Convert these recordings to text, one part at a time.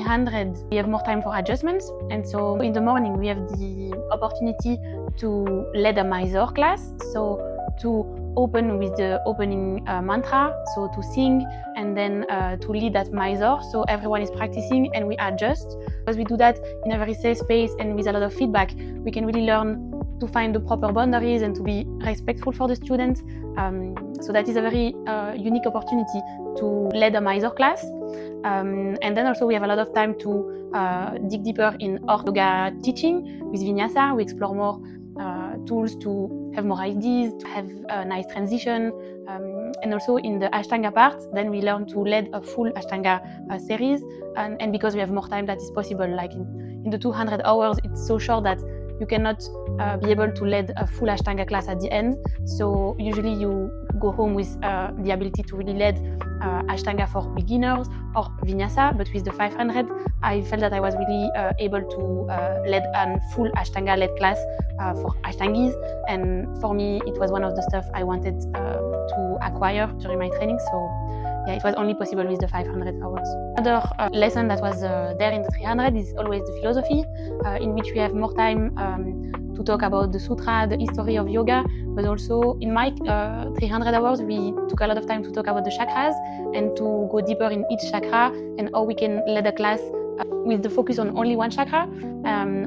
300, we have more time for adjustments. And so in the morning, we have the opportunity to lead a Mysore class. So to open with the opening mantra, so to sing, and then to lead that Mysore. So everyone is practicing and we adjust. Because we do that in a very safe space and with a lot of feedback, we can really learn to find the proper boundaries and to be respectful for the students. So that is a very unique opportunity to lead a Mysore class. And then also we have a lot of time to dig deeper in our yoga teaching with Vinyasa. We explore more tools to have more ideas, to have a nice transition. And also in the Ashtanga part, then we learn to lead a full Ashtanga series. And because we have more time, that is possible. Like in the 200 hours, it's so short that you cannot be able to lead a full Ashtanga class at the end. So usually you go home with the ability to really lead Ashtanga for beginners or Vinyasa, but with the 500, I felt that I was really able to lead a full Ashtanga-led class for Ashtangis. And for me, it was one of the stuff I wanted to acquire during my training. So yeah, it was only possible with the 500 hours. Another lesson that was there in the 300 is always the philosophy, in which we have more time to talk about the sutra, the history of yoga, but also in my 300 hours, we took a lot of time to talk about the chakras and to go deeper in each chakra and how we can lead a class with the focus on only one chakra,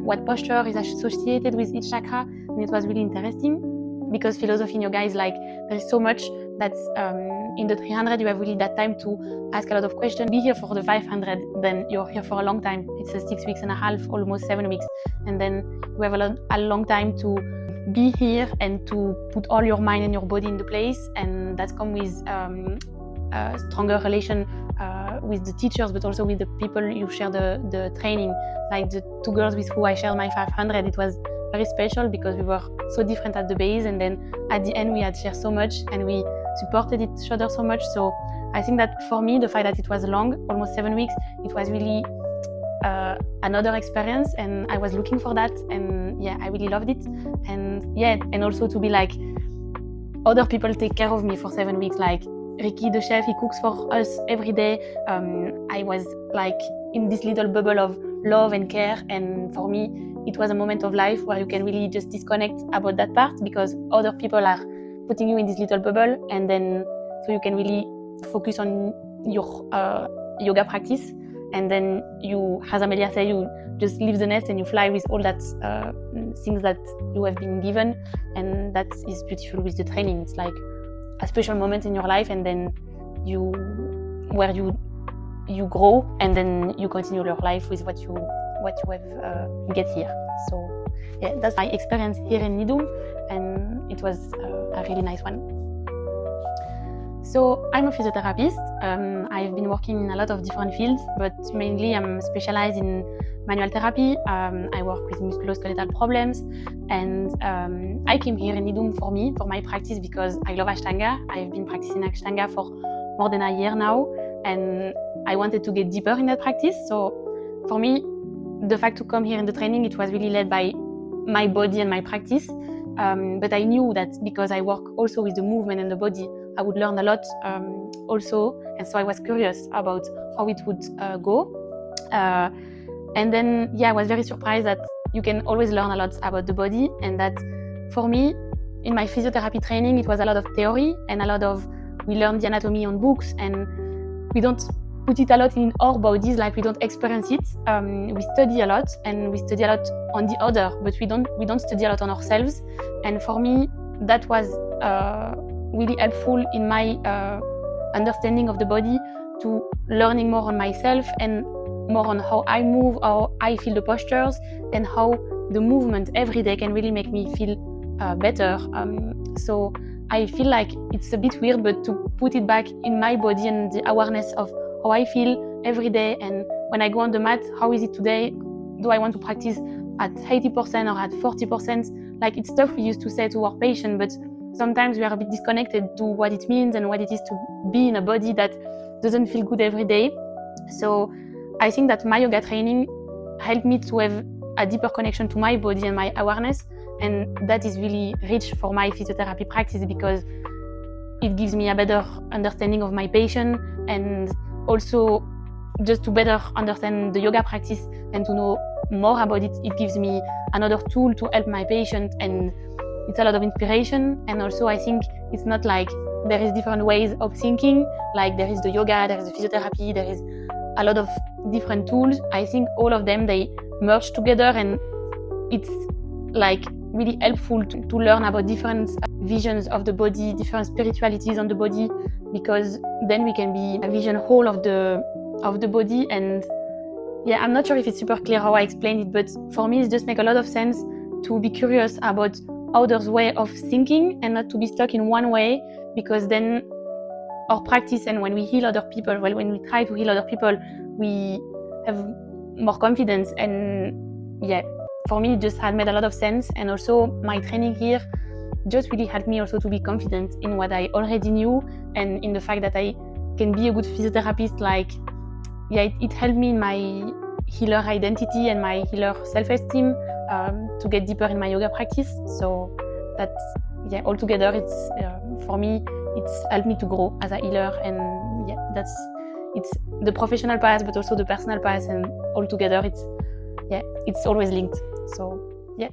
what posture is associated with each chakra. And it was really interesting because philosophy in yoga is like, there is so much that in the 300 you have really that time to ask a lot of questions. Be here for the 500, then you're here for a long time. It's a 6 weeks and a half, almost 7 weeks. And then you have a long time to be here and to put all your mind and your body in the place. And that comes with a stronger relation with the teachers, but also with the people you share the training. Like the 2 girls with who I shared my 500, it was very special because we were so different at the base, and then at the end we had shared so much and we supported each other so much. So I think that for me, the fact that it was long, almost 7 weeks, it was really another experience, and I was looking for that, and yeah, I really loved it. And yeah, and also to be like, other people take care of me for 7 weeks, like Ricky the chef, he cooks for us every day. I was like in this little bubble of love and care, and for me it was a moment of life where you can really just disconnect about that part because other people are putting you in this little bubble, and then so you can really focus on your yoga practice, and then you, as Amelia said, you just leave the nest and you fly with all that things that you have been given, and that is beautiful with the training. It's like a special moment in your life, and then you grow, and then you continue your life with what you have get here. So yeah, that's my experience here in Nidum, and it was a really nice one. So I'm a physiotherapist. I've been working in a lot of different fields, but mainly I'm specialized in manual therapy. I work with musculoskeletal problems, and I came here in Nidum for my practice because I love Ashtanga. I've been practicing Ashtanga for more than a year now, and I wanted to get deeper in that practice. So for me, the fact to come here in the training, it was really led by my body and my practice. But I knew that because I work also with the movement and the body, I would learn a lot also. And so I was curious about how it would go. And then, yeah, I was very surprised that you can always learn a lot about the body. And that for me, in my physiotherapy training, it was a lot of theory and a lot of, we learned the anatomy on books, and we don't put it a lot in our bodies, like we don't experience it. We study a lot, and we study a lot on the other, but we don't study a lot on ourselves. And for me, that was really helpful in my understanding of the body, to learning more on myself and more on how I move, how I feel the postures, and how the movement every day can really make me feel better. So I feel like it's a bit weird, but to put it back in my body and the awareness of how I feel every day, and when I go on the mat, how is it today? Do I want to practice at 80% or at 40%? Like, it's stuff we used to say to our patient, but sometimes we are a bit disconnected to what it means and what it is to be in a body that doesn't feel good every day. So I think that my yoga training helped me to have a deeper connection to my body and my awareness, and that is really rich for my physiotherapy practice because it gives me a better understanding of my patient, and also just to better understand the yoga practice and to know more about it, it gives me another tool to help my patient, and it's a lot of inspiration. And also I think it's not like there is different ways of thinking, like there is the yoga, there is the physiotherapy, there is a lot of different tools. I think all of them, they merge together, and it's like really helpful to learn about different visions of the body, different spiritualities on the body, because then we can be a vision whole of the body. And yeah, I'm not sure if it's super clear how I explained it, but for me it just makes a lot of sense to be curious about others' way of thinking and not to be stuck in one way, because then our practice, and when we heal other people, well, when we try to heal other people, we have more confidence. And yeah, for me it just had made a lot of sense. And also my training here just really helped me also to be confident in what I already knew, and in the fact that I can be a good physiotherapist. Like, yeah, it helped me in my healer identity and my healer self-esteem, to get deeper in my yoga practice. So that's, yeah, altogether it's for me it's helped me to grow as a healer. And yeah, it's the professional path but also the personal path, and altogether it's always linked. So yeah.